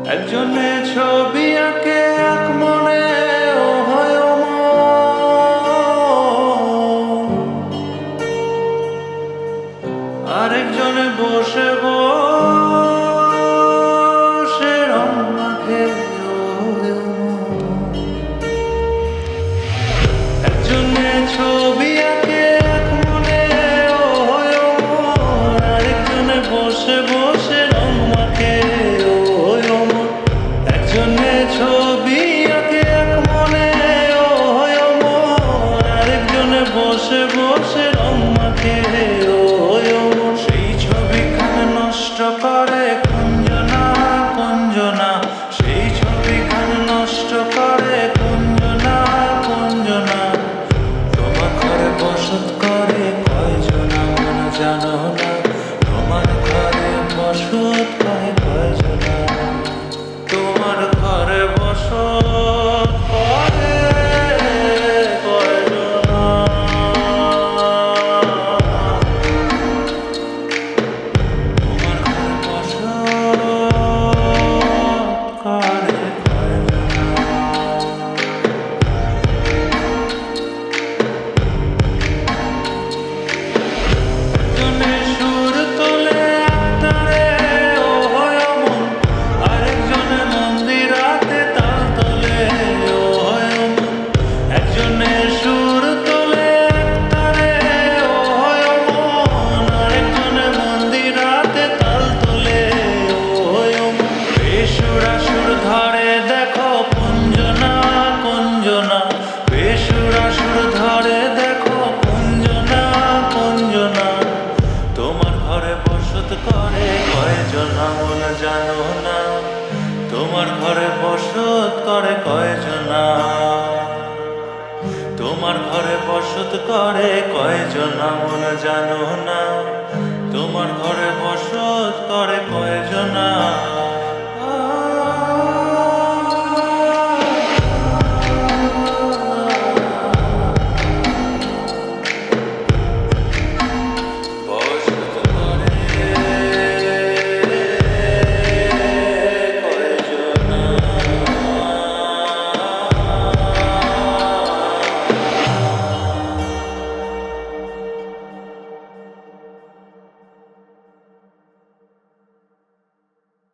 একজনে ছবি আঁকে এক মনে ও হয় আরেকজনে বসে বসে রং মাখে ও হয় একজনে ছবি আঁকে এক মনে ও হয় আরেকজনে বসে বসে রং মাখে ও হয় একজনে ছবি আঁকে এক মনে ও হয় আরেকজনে বসে বসে রং মাখে ও হয় সেই ছবিখান নষ্ট করে কুঞ্জনা কুঞ্জনা সেই ছবিখান নষ্ট করে কুঞ্জনা কুঞ্জনা তোমার ঘরে বসত করে কয়জনা মন জানো না তোমার ঘরে বসত করে কয়জনা তোমার ঘরে বসত করে কয়জনা তোমার ঘরে বসত করে কয়জনা একজনে সুর তোলে একতারে ও হয় মন আরেকজনে মন্দিরাতে তাল তোলে ও হয় মন একজনে সুর তোলে একতারে ও হয় মন আরেকজনে মন্দিরাতে তাল তোলে ও হয় মন বেসুরা সুর ধরে দেখো কুঞ্জনা কুঞ্জনা বেসুরা সুর ধরে দেখো কুঞ্জনা কুঞ্জনা তোমার ঘরে বসত করে কয়জনা মন জানো না তোমার ঘরে বসত করে কয়জনা তোমার ঘরে বসত করে কয়জনা মন জানো না তোমার ঘরে বসত করে কয়জনা